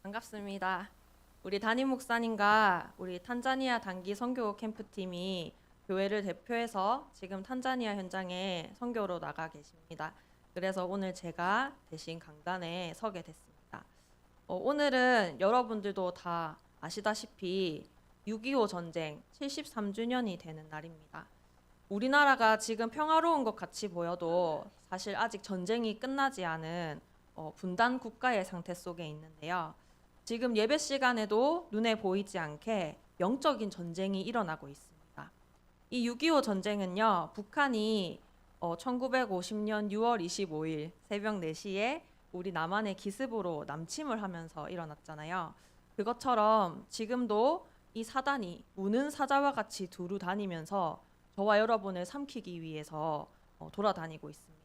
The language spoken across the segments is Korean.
반갑습니다. 우리 담임 목사님과 우리 탄자니아 단기 선교 캠프팀이 교회를 대표해서 지금 탄자니아 현장에 선교로 나가 계십니다. 그래서 오늘 제가 대신 강단에 서게 됐습니다. 오늘은 여러분들도 다 아시다시피 6.25 전쟁 73주년이 되는 날입니다. 우리나라가 지금 평화로운 것 같이 보여도 사실 아직 전쟁이 끝나지 않은 분단 국가의 상태 속에 있는데요. 지금 예배 시간에도 눈에 보이지 않게 영적인 전쟁이 일어나고 있습니다. 이 6.25 전쟁은요, 북한이 1950년 6월 25일 새벽 4시에 우리 남한의 기습으로 남침을 하면서 일어났잖아요. 그것처럼 지금도 이 사단이 우는 사자와 같이 두루 다니면서 저와 여러분을 삼키기 위해서 돌아다니고 있습니다.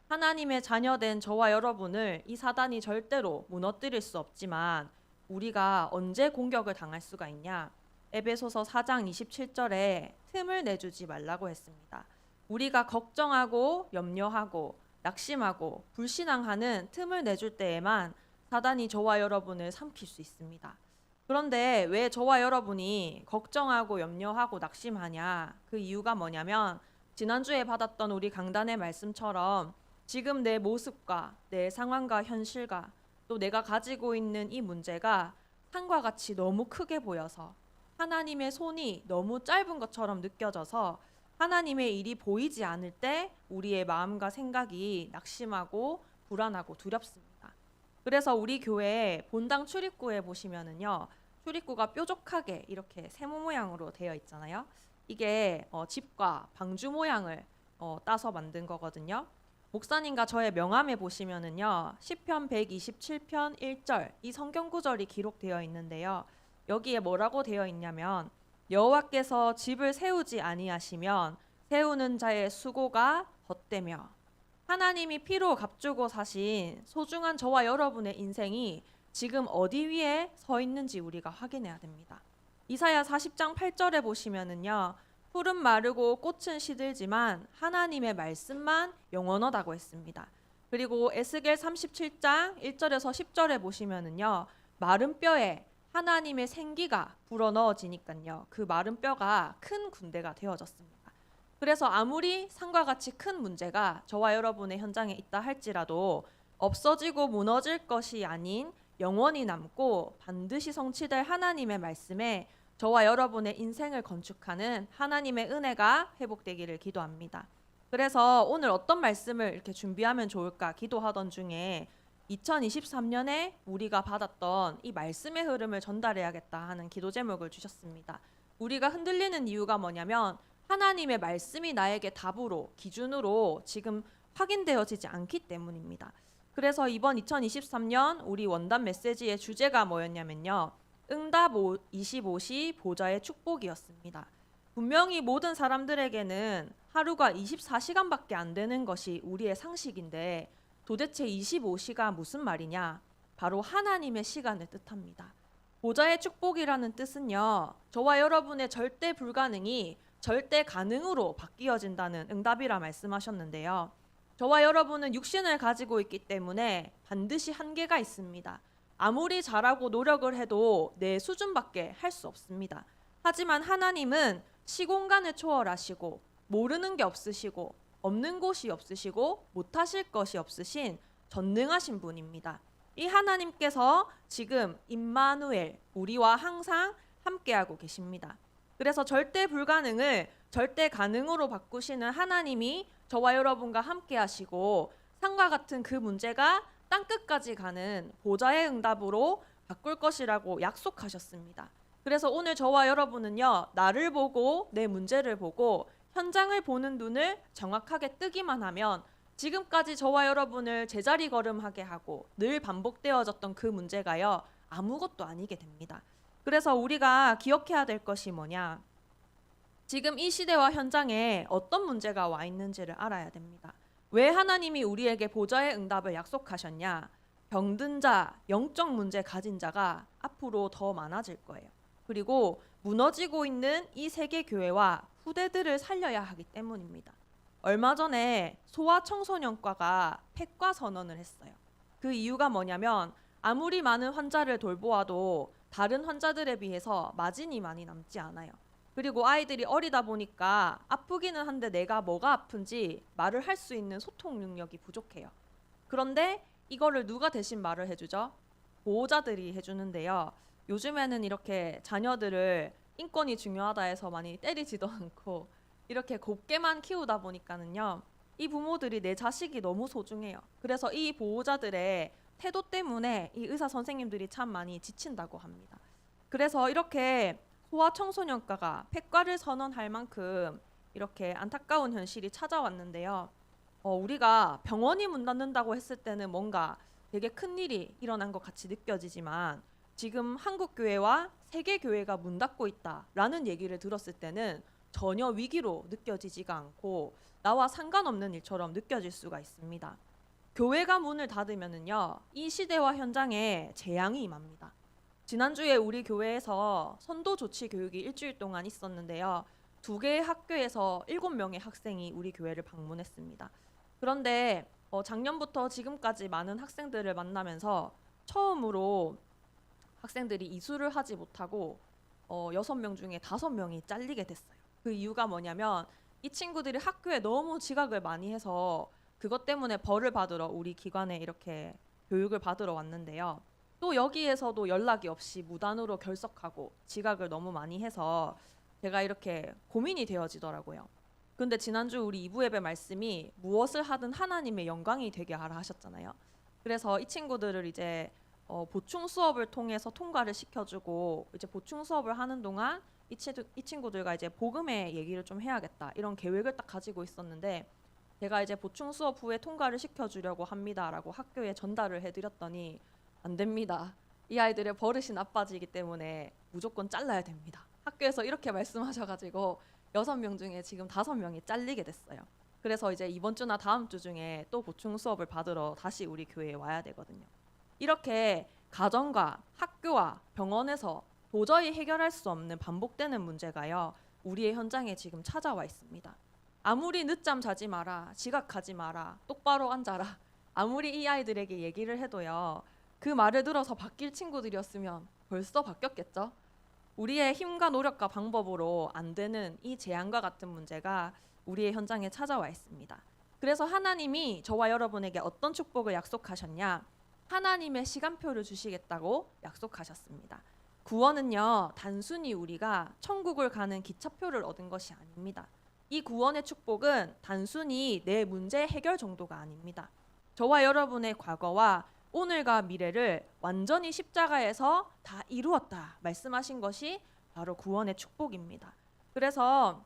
하나님의 자녀된 저와 여러분을 이 사단이 절대로 무너뜨릴 수 없지만 우리가 언제 공격을 당할 수가 있냐? 에베소서 4장 27절에 틈을 내주지 말라고 했습니다. 우리가 걱정하고 염려하고 낙심하고 불신앙하는 틈을 내줄 때에만 사단이 저와 여러분을 삼킬 수 있습니다. 그런데 왜 저와 여러분이 걱정하고 염려하고 낙심하냐? 그 이유가 뭐냐면 지난주에 받았던 우리 강단의 말씀처럼 지금 내 모습과 내 상황과 현실과 또 내가 가지고 있는 이 문제가 산과 같이 너무 크게 보여서 하나님의 손이 너무 짧은 것처럼 느껴져서 하나님의 일이 보이지 않을 때 우리의 마음과 생각이 낙심하고 불안하고 두렵습니다. 그래서 우리 교회 본당 출입구에 보시면은요, 출입구가 뾰족하게 이렇게 세모 모양으로 되어 있잖아요. 이게 집과 방주 모양을 따서 만든 거거든요. 목사님과 저의 명함에 보시면은요, 시편 127편 1절 이 성경 구절이 기록되어 있는데요. 여기에 뭐라고 되어 있냐면 여호와께서 집을 세우지 아니하시면 세우는 자의 수고가 헛되며, 하나님이 피로 값주고 사신 소중한 저와 여러분의 인생이 지금 어디 위에 서 있는지 우리가 확인해야 됩니다. 이사야 40장 8절에 보시면은요, 풀은 마르고 꽃은 시들지만 하나님의 말씀만 영원하다고 했습니다. 그리고 에스겔 37장 1절에서 10절에 보시면은요, 마른 뼈에 하나님의 생기가 불어넣어지니까요, 그 마른 뼈가 큰 군대가 되어졌습니다. 그래서 아무리 산과 같이 큰 문제가 저와 여러분의 현장에 있다 할지라도 없어지고 무너질 것이 아닌 영원히 남고 반드시 성취될 하나님의 말씀에 저와 여러분의 인생을 건축하는 하나님의 은혜가 회복되기를 기도합니다. 그래서 오늘 어떤 말씀을 이렇게 준비하면 좋을까 기도하던 중에 2023년에 우리가 받았던 이 말씀의 흐름을 전달해야겠다 하는 기도 제목을 주셨습니다. 우리가 흔들리는 이유가 뭐냐면 하나님의 말씀이 나에게 답으로, 기준으로 지금 확인되어지지 않기 때문입니다. 그래서 이번 2023년 우리 원단 메시지의 주제가 뭐였냐면요, 응답 25시 보좌의 축복이었습니다. 분명히 모든 사람들에게는 하루가 24시간밖에 안 되는 것이 우리의 상식인데 도대체 25시가 무슨 말이냐? 바로 하나님의 시간을 뜻합니다. 보좌의 축복이라는 뜻은요, 저와 여러분의 절대 불가능이 절대 가능으로 바뀌어진다는 응답이라 말씀하셨는데요. 저와 여러분은 육신을 가지고 있기 때문에 반드시 한계가 있습니다. 아무리 잘하고 노력을 해도 내 수준밖에 할 수 없습니다. 하지만 하나님은 시공간을 초월하시고 모르는 게 없으시고 없는 곳이 없으시고 못하실 것이 없으신 전능하신 분입니다. 이 하나님께서 지금 임마누엘, 우리와 항상 함께하고 계십니다. 그래서 절대 불가능을 절대 가능으로 바꾸시는 하나님이 저와 여러분과 함께 하시고 산과 같은 그 문제가 땅끝까지 가는 보좌의 응답으로 바꿀 것이라고 약속하셨습니다. 그래서 오늘 저와 여러분은요, 나를 보고 내 문제를 보고 현장을 보는 눈을 정확하게 뜨기만 하면 지금까지 저와 여러분을 제자리 걸음하게 하고 늘 반복되어졌던 그 문제가요, 아무것도 아니게 됩니다. 그래서 우리가 기억해야 될 것이 뭐냐, 지금 이 시대와 현장에 어떤 문제가 와 있는지를 알아야 됩니다. 왜 하나님이 우리에게 보좌의 응답을 약속하셨냐? 병든 자, 영적 문제 가진 자가 앞으로 더 많아질 거예요. 그리고 무너지고 있는 이 세계 교회와 후대들을 살려야 하기 때문입니다. 얼마 전에 소아청소년과가 폐과 선언을 했어요. 그 이유가 뭐냐면 아무리 많은 환자를 돌보아도 다른 환자들에 비해서 마진이 많이 남지 않아요. 그리고 아이들이 어리다 보니까 아프기는 한데 내가 뭐가 아픈지 말을 할 수 있는 소통 능력이 부족해요. 그런데 이거를 누가 대신 말을 해주죠? 보호자들이 해주는데요. 요즘에는 이렇게 자녀들을 인권이 중요하다 해서 많이 때리지도 않고 이렇게 곱게만 키우다 보니까는요. 이 부모들이 내 자식이 너무 소중해요. 그래서 이 보호자들의 태도 때문에 이 의사 선생님들이 참 많이 지친다고 합니다. 그래서 이렇게 소아청소년과가 폐과를 선언할 만큼 이렇게 안타까운 현실이 찾아왔는데요. 우리가 병원이 문 닫는다고 했을 때는 뭔가 되게 큰 일이 일어난 것 같이 느껴지지만 지금 한국 교회와 세계 교회가 문 닫고 있다라는 얘기를 들었을 때는 전혀 위기로 느껴지지가 않고 나와 상관없는 일처럼 느껴질 수가 있습니다. 교회가 문을 닫으면은요, 이 시대와 현장에 재앙이 임합니다. 지난주에 우리 교회에서 선도 조치 교육이 일주일 동안 있었는데요. 2개의 학교에서 7명의 학생이 우리 교회를 방문했습니다. 그런데 작년부터 지금까지 많은 학생들을 만나면서 처음으로 학생들이 이수를 하지 못하고 6명 중에 5명이 잘리게 됐어요. 그 이유가 뭐냐면 이 친구들이 학교에 너무 지각을 많이 해서 그것 때문에 벌을 받으러 우리 기관에 이렇게 교육을 받으러 왔는데요. 또 여기에서도 연락이 없이 무단으로 결석하고 지각을 너무 많이 해서 제가 이렇게 고민이 되어지더라고요. 근데 지난주 우리 2부 예배 말씀이 무엇을 하든 하나님의 영광이 되게 하라 하셨잖아요. 그래서 이 친구들을 이제 보충 수업을 통해서 통과를 시켜주고 이제 보충 수업을 하는 동안 이 친구들과 이제 복음의 얘기를 좀 해야겠다 이런 계획을 딱 가지고 있었는데 제가 이제 보충 수업 후에 통과를 시켜주려고 합니다라고 학교에 전달을 해드렸더니 안 됩니다. 이 아이들의 버릇이 나빠지기 때문에 무조건 잘라야 됩니다. 학교에서 이렇게 말씀하셔가지고 6명 중에 지금 5명이 잘리게 됐어요. 그래서 이제 이번 주나 다음 주 중에 또 보충 수업을 받으러 다시 우리 교회에 와야 되거든요. 이렇게 가정과 학교와 병원에서 도저히 해결할 수 없는 반복되는 문제가요. 우리의 현장에 지금 찾아와 있습니다. 아무리 늦잠 자지 마라, 지각하지 마라, 똑바로 앉아라. 아무리 이 아이들에게 얘기를 해도요. 그 말을 들어서 바뀔 친구들이었으면 벌써 바뀌었겠죠? 우리의 힘과 노력과 방법으로 안 되는 이 재앙과 같은 문제가 우리의 현장에 찾아와 있습니다. 그래서 하나님이 저와 여러분에게 어떤 축복을 약속하셨냐? 하나님의 시간표를 주시겠다고 약속하셨습니다. 구원은요, 단순히 우리가 천국을 가는 기차표를 얻은 것이 아닙니다. 이 구원의 축복은 단순히 내 문제 해결 정도가 아닙니다. 저와 여러분의 과거와 오늘과 미래를 완전히 십자가에서 다 이루었다 말씀하신 것이 바로 구원의 축복입니다. 그래서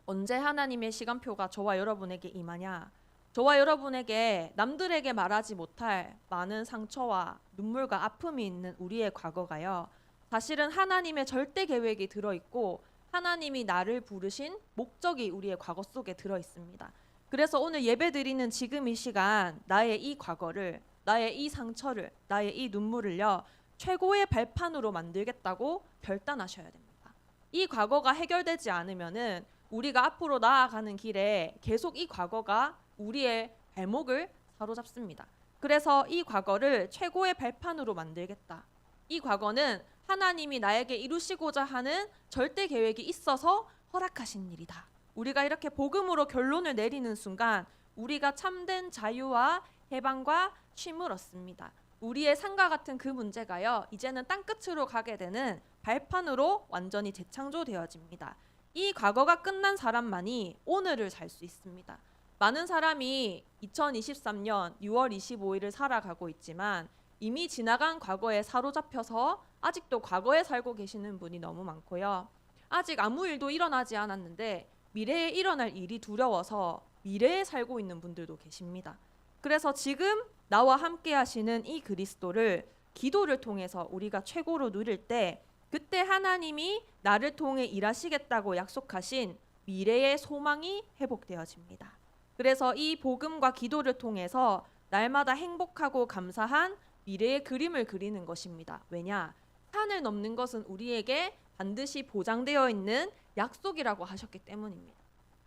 언제 하나님의 시간표가 저와 여러분에게 임하냐? 저와 여러분에게 남들에게 말하지 못할 많은 상처와 눈물과 아픔이 있는 우리의 과거가요. 사실은 하나님의 절대 계획이 들어있고 하나님이 나를 부르신 목적이 우리의 과거 속에 들어있습니다. 그래서 오늘 예배 드리는 지금 이 시간 나의 이 과거를, 나의 이 상처를, 나의 이 눈물을요. 최고의 발판으로 만들겠다고 결단하셔야 됩니다. 이 과거가 해결되지 않으면은 우리가 앞으로 나아가는 길에 계속 이 과거가 우리의 발목을 사로잡습니다. 그래서 이 과거를 최고의 발판으로 만들겠다. 이 과거는 하나님이 나에게 이루시고자 하는 절대 계획이 있어서 허락하신 일이다. 우리가 이렇게 복음으로 결론을 내리는 순간 우리가 참된 자유와 해방과 쉼을 얻습니다. 우리의 삶과 같은 그 문제가요. 이제는 땅끝으로 가게 되는 발판으로 완전히 재창조되어집니다. 이 과거가 끝난 사람만이 오늘을 살 수 있습니다. 많은 사람이 2023년 6월 25일을 살아가고 있지만 이미 지나간 과거에 사로잡혀서 아직도 과거에 살고 계시는 분이 너무 많고요. 아직 아무 일도 일어나지 않았는데 미래에 일어날 일이 두려워서 미래에 살고 있는 분들도 계십니다. 그래서 지금 나와 함께 하시는 이 그리스도를 기도를 통해서 우리가 최고로 누릴 때 그때 하나님이 나를 통해 일하시겠다고 약속하신 미래의 소망이 회복되어집니다. 그래서 이 복음과 기도를 통해서 날마다 행복하고 감사한 미래의 그림을 그리는 것입니다. 왜냐? 산을 넘는 것은 우리에게 반드시 보장되어 있는 약속이라고 하셨기 때문입니다.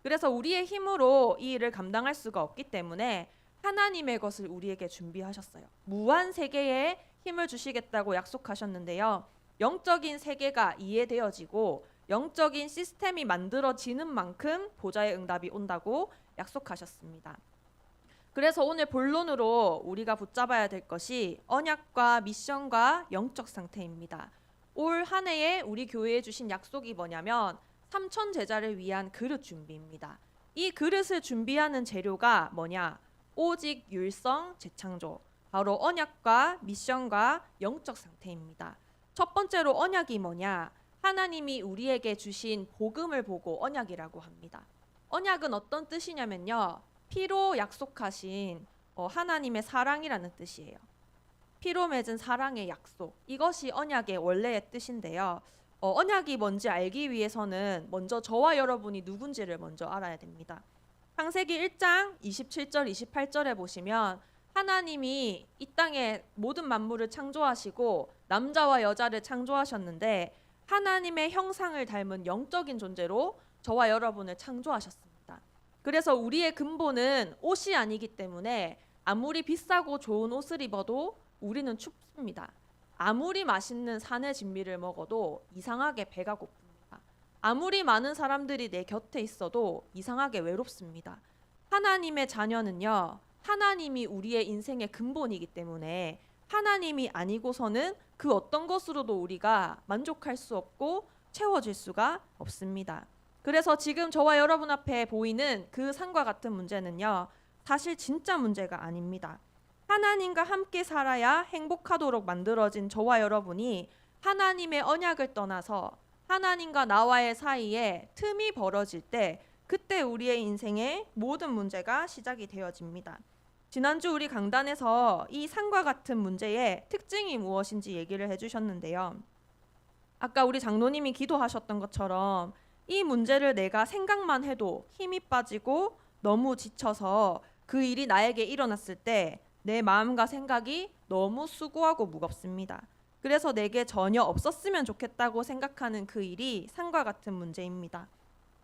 그래서 우리의 힘으로 이 일을 감당할 수가 없기 때문에 하나님의 것을 우리에게 준비하셨어요. 무한 세계의 힘을 주시겠다고 약속하셨는데요. 영적인 세계가 이해되어지고 영적인 시스템이 만들어지는 만큼 보좌의 응답이 온다고 약속하셨습니다. 그래서 오늘 본론으로 우리가 붙잡아야 될 것이 언약과 미션과 영적 상태입니다. 올 한 해에 우리 교회에 주신 약속이 뭐냐면 3천 제자를 위한 그릇 준비입니다. 이 그릇을 준비하는 재료가 뭐냐? 오직 율성 재창조. 바로 언약과 미션과 영적 상태입니다. 첫 번째로 언약이 뭐냐? 하나님이 우리에게 주신 복음을 보고 언약이라고 합니다. 언약은 어떤 뜻이냐면요. 피로 약속하신 하나님의 사랑이라는 뜻이에요. 피로 맺은 사랑의 약속. 이것이 언약의 원래의 뜻인데요. 언약이 뭔지 알기 위해서는 먼저 저와 여러분이 누군지를 먼저 알아야 됩니다. 창세기 1장 27절 28절에 보시면 하나님이 이 땅에 모든 만물을 창조하시고 남자와 여자를 창조하셨는데 하나님의 형상을 닮은 영적인 존재로 저와 여러분을 창조하셨습니다. 그래서 우리의 근본은 옷이 아니기 때문에 아무리 비싸고 좋은 옷을 입어도 우리는 춥습니다. 아무리 맛있는 산의 진미를 먹어도 이상하게 배가 고픕니다. 아무리 많은 사람들이 내 곁에 있어도 이상하게 외롭습니다. 하나님의 자녀는요, 하나님이 우리의 인생의 근본이기 때문에 하나님이 아니고서는 그 어떤 것으로도 우리가 만족할 수 없고 채워질 수가 없습니다. 그래서 지금 저와 여러분 앞에 보이는 그 산과 같은 문제는요, 사실 진짜 문제가 아닙니다. 하나님과 함께 살아야 행복하도록 만들어진 저와 여러분이 하나님의 언약을 떠나서 하나님과 나와의 사이에 틈이 벌어질 때 그때 우리의 인생의 모든 문제가 시작이 되어집니다. 지난주 우리 강단에서 이 산과 같은 문제의 특징이 무엇인지 얘기를 해주셨는데요. 아까 우리 장로님이 기도하셨던 것처럼 이 문제를 내가 생각만 해도 힘이 빠지고 너무 지쳐서 그 일이 나에게 일어났을 때 내 마음과 생각이 너무 수고하고 무겁습니다. 그래서 내게 전혀 없었으면 좋겠다고 생각하는 그 일이 산과 같은 문제입니다.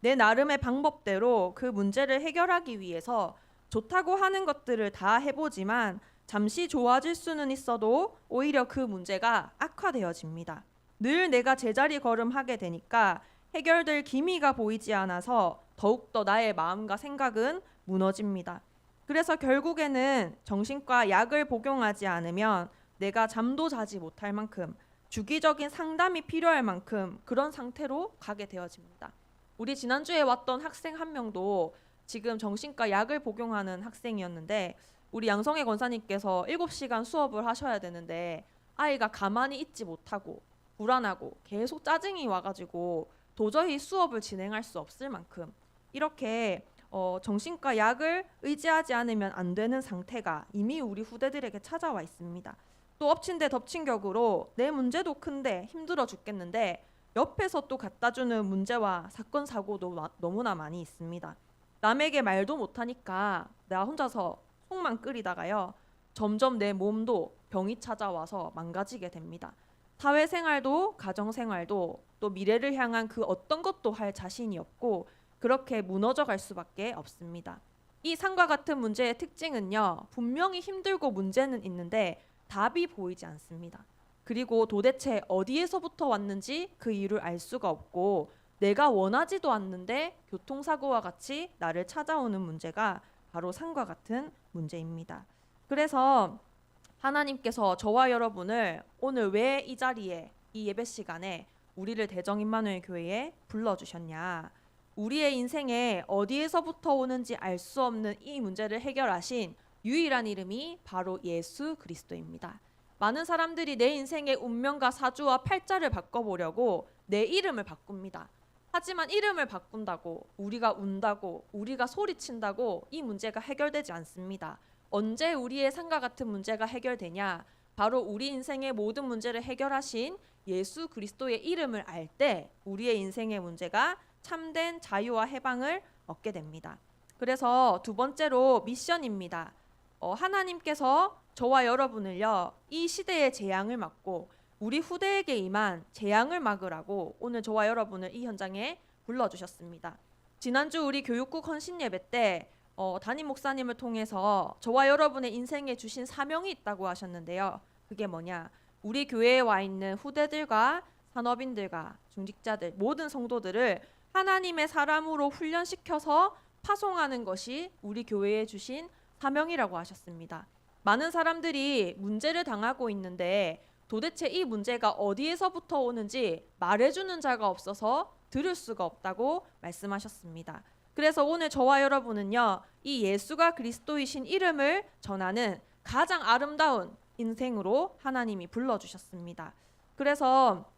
내 나름의 방법대로 그 문제를 해결하기 위해서 좋다고 하는 것들을 다 해보지만 잠시 좋아질 수는 있어도 오히려 그 문제가 악화되어집니다. 늘 내가 제자리 걸음하게 되니까 해결될 기미가 보이지 않아서 더욱더 나의 마음과 생각은 무너집니다. 그래서 결국에는 정신과 약을 복용하지 않으면 내가 잠도 자지 못할 만큼 주기적인 상담이 필요할 만큼 그런 상태로 가게 되어집니다. 우리 지난주에 왔던 학생 한 명도 지금 정신과 약을 복용하는 학생이었는데 우리 양성애 권사님께서 7시간 수업을 하셔야 되는데 아이가 가만히 있지 못하고 불안하고 계속 짜증이 와가지고 도저히 수업을 진행할 수 없을 만큼 이렇게 정신과 약을 의지하지 않으면 안 되는 상태가 이미 우리 후대들에게 찾아와 있습니다. 또 엎친 데 덮친 격으로 내 문제도 큰데 힘들어 죽겠는데 옆에서 또 갖다주는 문제와 사건 사고도 너무나 많이 있습니다. 남에게 말도 못하니까 나 혼자서 속만 끓이다가요. 점점 내 몸도 병이 찾아와서 망가지게 됩니다. 사회생활도 가정생활도 또 미래를 향한 그 어떤 것도 할 자신이 없고 그렇게 무너져 갈 수밖에 없습니다. 이 산과 같은 문제의 특징은요. 분명히 힘들고 문제는 있는데 답이 보이지 않습니다. 그리고 도대체 어디에서부터 왔는지 그 이유를 알 수가 없고 내가 원하지도 않는데 교통사고와 같이 나를 찾아오는 문제가 바로 산과 같은 문제입니다. 그래서 하나님께서 저와 여러분을 오늘 왜 이 자리에 이 예배 시간에 우리를 대정 임마누엘 교회에 불러주셨냐. 우리의 인생에 어디에서부터 오는지 알 수 없는 이 문제를 해결하신 유일한 이름이 바로 예수 그리스도입니다. 많은 사람들이 내 인생의 운명과 사주와 팔자를 바꿔보려고 내 이름을 바꿉니다. 하지만 이름을 바꾼다고 우리가 운다고 우리가 소리친다고 이 문제가 해결되지 않습니다. 언제 우리의 산과 같은 문제가 해결되냐? 바로 우리 인생의 모든 문제를 해결하신 예수 그리스도의 이름을 알 때 우리의 인생의 문제가 참된 자유와 해방을 얻게 됩니다. 그래서 두 번째로 미션입니다. 하나님께서 저와 여러분을요, 이 시대의 재앙을 막고 우리 후대에게 임한 재앙을 막으라고 오늘 저와 여러분을 이 현장에 불러주셨습니다. 지난주 우리 교육국 헌신 예배 때 담임 목사님을 통해서 저와 여러분의 인생에 주신 사명이 있다고 하셨는데요. 그게 뭐냐? 우리 교회에 와 있는 후대들과 산업인들과 중직자들 모든 성도들을 하나님의 사람으로 훈련시켜서 파송하는 것이 우리 교회에 주신 사명이라고 하셨습니다. 많은 사람들이 문제를 당하고 있는데 도대체 이 문제가 어디에서부터 오는지 말해주는 자가 없어서 들을 수가 없다고 말씀하셨습니다. 그래서 오늘 저와 여러분은요, 이 예수가 그리스도이신 이름을 전하는 가장 아름다운 인생으로 하나님이 불러주셨습니다. 그래서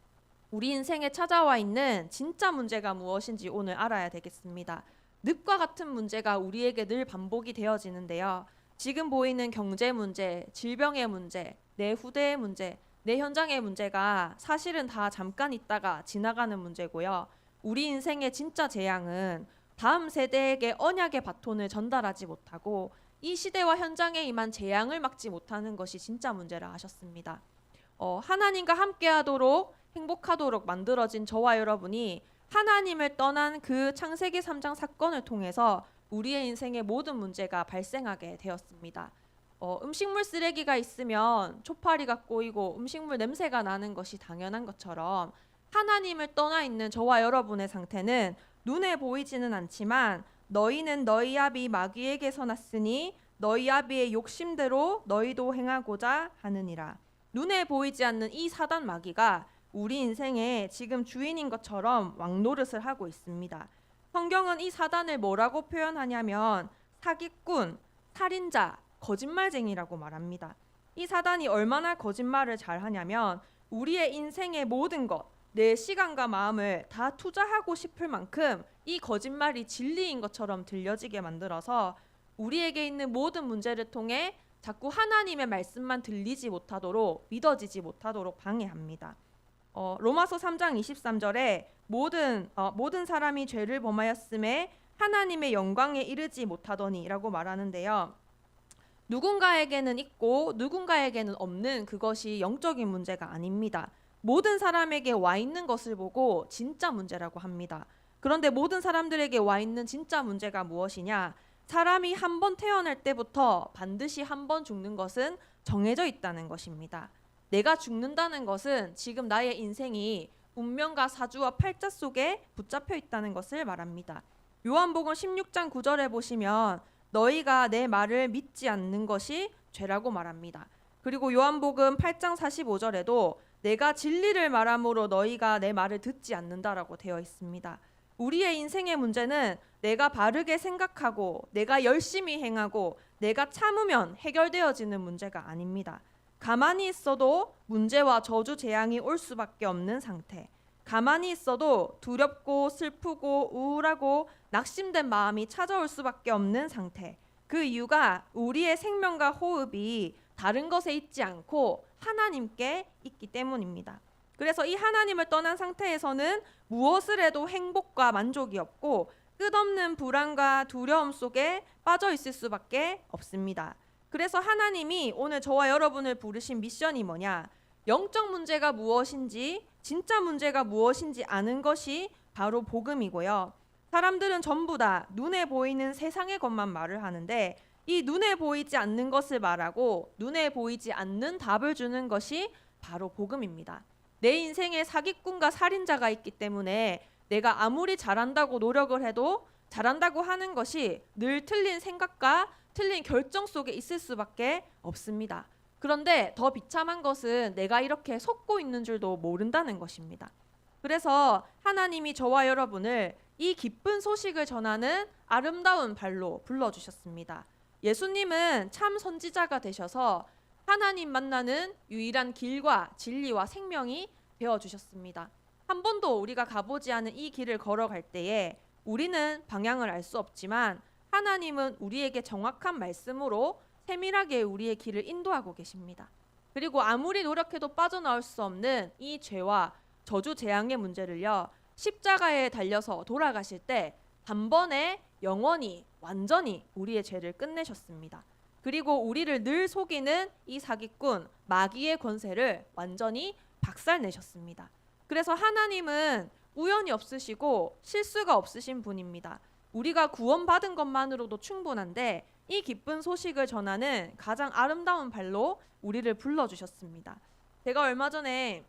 우리 인생에 찾아와 있는 진짜 문제가 무엇인지 오늘 알아야 되겠습니다. 늪과 같은 문제가 우리에게 늘 반복이 되어지는데요. 지금 보이는 경제 문제, 질병의 문제, 내 후대의 문제, 내 현장의 문제가 사실은 다 잠깐 있다가 지나가는 문제고요. 우리 인생의 진짜 재앙은 다음 세대에게 언약의 바톤을 전달하지 못하고 이 시대와 현장에 임한 재앙을 막지 못하는 것이 진짜 문제라 하셨습니다. 하나님과 함께하도록 행복하도록 만들어진 저와 여러분이 하나님을 떠난 그 창세기 3장 사건을 통해서 우리의 인생의 모든 문제가 발생하게 되었습니다. 음식물 쓰레기가 있으면 초파리가 꼬이고 음식물 냄새가 나는 것이 당연한 것처럼 하나님을 떠나 있는 저와 여러분의 상태는 눈에 보이지는 않지만 너희는 너희 아비 마귀에게서 났으니 너희 아비의 욕심대로 너희도 행하고자 하느니라. 눈에 보이지 않는 이 사단 마귀가 우리 인생의 지금 주인인 것처럼 왕노릇을 하고 있습니다. 성경은 이 사단을 뭐라고 표현하냐면 사기꾼, 살인자, 거짓말쟁이라고 말합니다. 이 사단이 얼마나 거짓말을 잘 하냐면 우리의 인생의 모든 것, 내 시간과 마음을 다 투자하고 싶을 만큼 이 거짓말이 진리인 것처럼 들려지게 만들어서 우리에게 있는 모든 문제를 통해 자꾸 하나님의 말씀만 들리지 못하도록 믿어지지 못하도록 방해합니다. 로마서 3장 23절에 모든 사람이 죄를 범하였음에 하나님의 영광에 이르지 못하더니라고 말하는데요. 누군가에게는 있고 누군가에게는 없는 그것이 영적인 문제가 아닙니다. 모든 사람에게 와 있는 것을 보고 진짜 문제라고 합니다. 그런데 모든 사람들에게 와 있는 진짜 문제가 무엇이냐? 사람이 한 번 태어날 때부터 반드시 한 번 죽는 것은 정해져 있다는 것입니다. 내가 죽는다는 것은 지금 나의 인생이 운명과 사주와 팔자 속에 붙잡혀 있다는 것을 말합니다. 요한복음 16장 9절에 보시면 너희가 내 말을 믿지 않는 것이 죄라고 말합니다. 그리고 요한복음 8장 45절에도 내가 진리를 말함으로 너희가 내 말을 듣지 않는다라고 되어 있습니다. 우리의 인생의 문제는 내가 바르게 생각하고 내가 열심히 행하고 내가 참으면 해결되어지는 문제가 아닙니다. 가만히 있어도 문제와 저주 재앙이 올 수밖에 없는 상태. 가만히 있어도 두렵고 슬프고 우울하고 낙심된 마음이 찾아올 수밖에 없는 상태. 그 이유가 우리의 생명과 호흡이 다른 것에 있지 않고 하나님께 있기 때문입니다. 그래서 이 하나님을 떠난 상태에서는 무엇을 해도 행복과 만족이 없고 끝없는 불안과 두려움 속에 빠져 있을 수밖에 없습니다. 그래서 하나님이 오늘 저와 여러분을 부르신 미션이 뭐냐? 영적 문제가 무엇인지 진짜 문제가 무엇인지 아는 것이 바로 복음이고요. 사람들은 전부 다 눈에 보이는 세상의 것만 말을 하는데 이 눈에 보이지 않는 것을 말하고 눈에 보이지 않는 답을 주는 것이 바로 복음입니다. 내 인생에 사기꾼과 살인자가 있기 때문에 내가 아무리 잘한다고 노력을 해도 잘한다고 하는 것이 늘 틀린 생각과 틀린 결정 속에 있을 수밖에 없습니다. 그런데 더 비참한 것은 내가 이렇게 속고 있는 줄도 모른다는 것입니다. 그래서 하나님이 저와 여러분을 이 기쁜 소식을 전하는 아름다운 발로 불러주셨습니다. 예수님은 참 선지자가 되셔서 하나님 만나는 유일한 길과 진리와 생명이 되어주셨습니다. 한 번도 우리가 가보지 않은 이 길을 걸어갈 때에 우리는 방향을 알 수 없지만 하나님은 우리에게 정확한 말씀으로 세밀하게 우리의 길을 인도하고 계십니다. 그리고 아무리 노력해도 빠져나올 수 없는 이 죄와 저주 재앙의 문제를요, 십자가에 달려서 돌아가실 때 단번에 영원히 완전히 우리의 죄를 끝내셨습니다. 그리고 우리를 늘 속이는 이 사기꾼 마귀의 권세를 완전히 박살내셨습니다. 그래서 하나님은 우연이 없으시고 실수가 없으신 분입니다. 우리가 구원받은 것만으로도 충분한데 이 기쁜 소식을 전하는 가장 아름다운 발로 우리를 불러주셨습니다. 제가 얼마 전에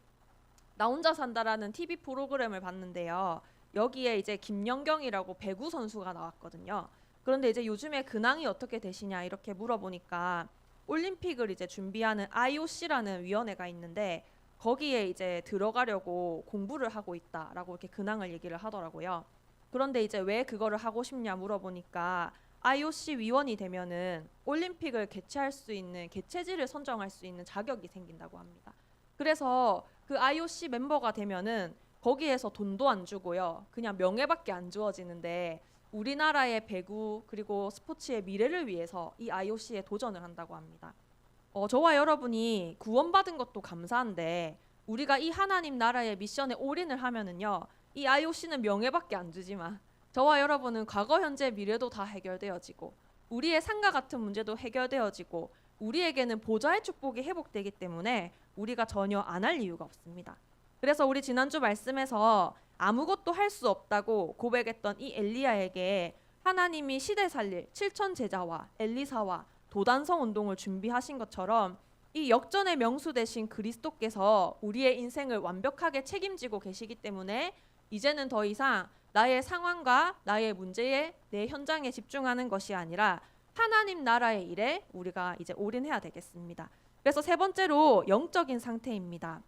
나 혼자 산다라는 TV 프로그램을 봤는데요. 여기에 이제 김연경이라고 배구 선수가 나왔거든요. 그런데 이제 요즘에 근황이 어떻게 되시냐 이렇게 물어보니까 올림픽을 이제 준비하는 IOC라는 위원회가 있는데 거기에 이제 들어가려고 공부를 하고 있다라고 이렇게 근황을 얘기를 하더라고요. 그런데 이제 왜 그거를 하고 싶냐 물어보니까 IOC 위원이 되면은 올림픽을 개최할 수 있는 개최지를 선정할 수 있는 자격이 생긴다고 합니다. 그래서 그 IOC 멤버가 되면은 거기에서 돈도 안 주고요. 그냥 명예밖에 안 주어지는데 우리나라의 배구 그리고 스포츠의 미래를 위해서 이 IOC에 도전을 한다고 합니다. 저와 여러분이 구원받은 것도 감사한데 우리가 이 하나님 나라의 미션에 올인을 하면은요. 이 IOC는 명예밖에 안 주지만 저와 여러분은 과거, 현재, 미래도 다 해결되어지고 우리의 삶과 같은 문제도 해결되어지고 우리에게는 보좌의 축복이 회복되기 때문에 우리가 전혀 안 할 이유가 없습니다. 그래서 우리 지난주 말씀에서 아무것도 할 수 없다고 고백했던 이 엘리야에게 하나님이 시대 살릴 7천 제자와 엘리사와 도단성 운동을 준비하신 것처럼 이 역전의 명수 되신 그리스도께서 우리의 인생을 완벽하게 책임지고 계시기 때문에 이제는 더 이상 나의 상황과 나의 문제에 내 현장에 집중하는 것이 아니라 하나님 나라의 일에 우리가 이제 올인해야 되겠습니다. 그래서 세 번째로 영적인 상태입니다.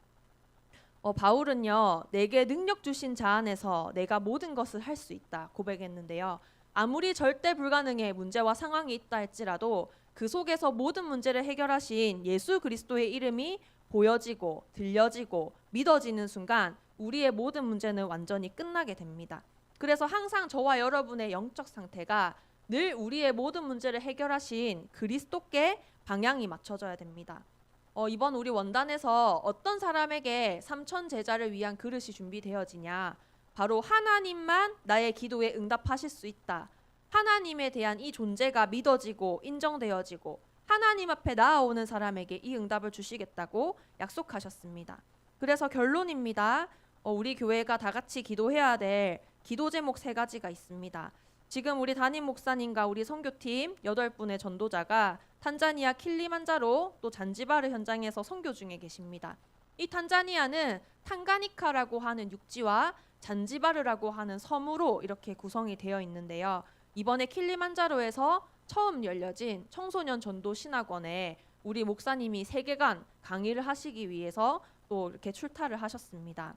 바울은요, 내게 능력 주신 자 안에서 내가 모든 것을 할 수 있다 고백했는데요. 아무리 절대 불가능의 문제와 상황이 있다 할지라도 그 속에서 모든 문제를 해결하신 예수 그리스도의 이름이 보여지고 들려지고 믿어지는 순간 우리의 모든 문제는 완전히 끝나게 됩니다. 그래서 항상 저와 여러분의 영적 상태가 늘 우리의 모든 문제를 해결하신 그리스도께 방향이 맞춰져야 됩니다. 이번 우리 원단에서 어떤 사람에게 3천 제자를 위한 그릇이 준비되어지냐? 바로 하나님만 나의 기도에 응답하실 수 있다. 하나님에 대한 이 존재가 믿어지고 인정되어지고 하나님 앞에 나아오는 사람에게 이 응답을 주시겠다고 약속하셨습니다. 그래서 결론입니다. 우리 교회가 다 같이 기도해야 될 기도 제목 3가지가 있습니다. 지금 우리 담임 목사님과 우리 선교팀 8분의 전도자가 탄자니아 킬리만자로 또 잔지바르 현장에서 선교 중에 계십니다. 이 탄자니아는 탕가니카라고 하는 육지와 잔지바르라고 하는 섬으로 이렇게 구성이 되어 있는데요. 이번에 킬리만자로에서 처음 열려진 청소년 전도 신학원에 우리 목사님이 3개간 강의를 하시기 위해서 또 이렇게 출타를 하셨습니다.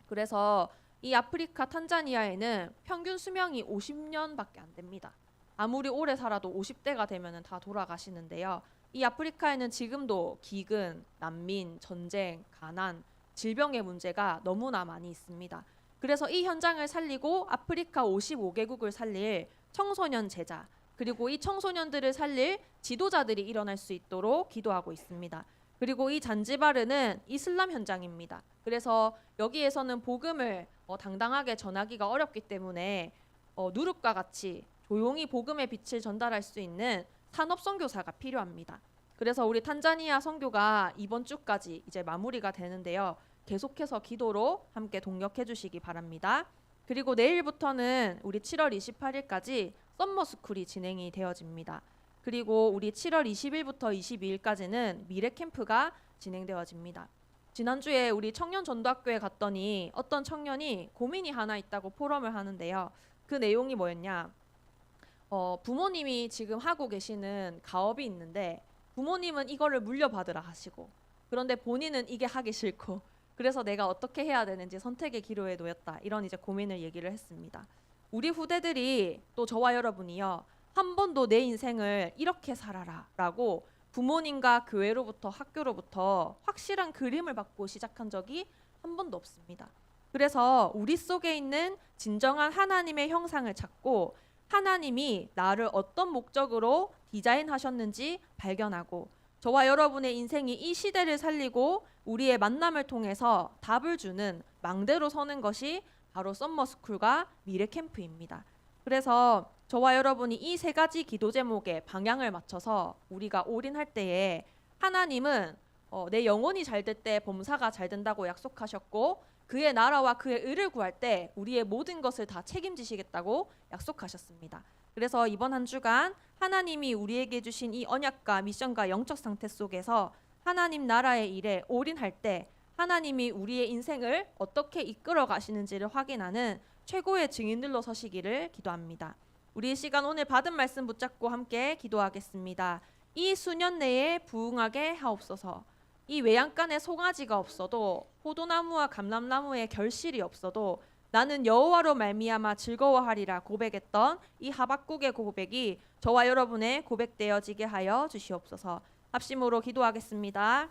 그래서 이 아프리카 탄자니아에는 평균 수명이 50년밖에 안 됩니다. 아무리 오래 살아도 50대가 되면 다 돌아가시는데요. 이 아프리카에는 지금도 기근, 난민, 전쟁, 가난, 질병의 문제가 너무나 많이 있습니다. 그래서 이 현장을 살리고 아프리카 55개국을 살릴 청소년 제자, 그리고 이 청소년들을 살릴 지도자들이 일어날 수 있도록 기도하고 있습니다. 그리고 이 잔지바르는 이슬람 현장입니다. 그래서 여기에서는 복음을 당당하게 전하기가 어렵기 때문에 누룩과 같이 조용히 복음의 빛을 전달할 수 있는 산업 선교사가 필요합니다. 그래서 우리 탄자니아 선교가 이번 주까지 이제 마무리가 되는데요. 계속해서 기도로 함께 동력해 주시기 바랍니다. 그리고 내일부터는 우리 7월 28일까지 썸머 스쿨이 진행이 되어집니다. 그리고 우리 7월 20일부터 22일까지는 미래 캠프가 진행되어집니다. 지난주에 우리 청년 전도학교에 갔더니 어떤 청년이 고민이 하나 있다고 포럼을 하는데요. 그 내용이 뭐였냐? 부모님이 지금 하고 계시는 가업이 있는데 부모님은 이거를 물려받으라 하시고 그런데 본인은 이게 하기 싫고 그래서 내가 어떻게 해야 되는지 선택의 기로에 놓였다. 이런 이제 고민을 얘기를 했습니다. 우리 후대들이 또 저와 여러분이요. 한 번도 내 인생을 이렇게 살아라 라고 부모님과 교회로부터 학교로부터 확실한 그림을 받고 시작한 적이 한 번도 없습니다. 그래서 우리 속에 있는 진정한 하나님의 형상을 찾고 하나님이 나를 어떤 목적으로 디자인하셨는지 발견하고 저와 여러분의 인생이 이 시대를 살리고 우리의 만남을 통해서 답을 주는 망대로 서는 것이 바로 썸머스쿨과 미래캠프입니다. 그래서 저와 여러분이 이 3가지 기도 제목에 방향을 맞춰서 우리가 올인할 때에 하나님은 내 영혼이 잘 될 때 범사가 잘 된다고 약속하셨고 그의 나라와 그의 의를 구할 때 우리의 모든 것을 다 책임지시겠다고 약속하셨습니다. 그래서 이번 한 주간 하나님이 우리에게 주신 이 언약과 미션과 영적 상태 속에서 하나님 나라의 일에 올인할 때 하나님이 우리의 인생을 어떻게 이끌어 가시는지를 확인하는 최고의 증인들로 서시기를 기도합니다. 우리 이 시간 오늘 받은 말씀 붙잡고 함께 기도하겠습니다. 이 수년 내에 부흥하게 하옵소서. 이 외양간에 송아지가 없어도 포도나무와 감람나무에 결실이 없어도 나는 여호와로 말미암아 즐거워하리라 고백했던 이 하박국의 고백이 저와 여러분의 고백되어지게 하여 주시옵소서. 합심으로 기도하겠습니다.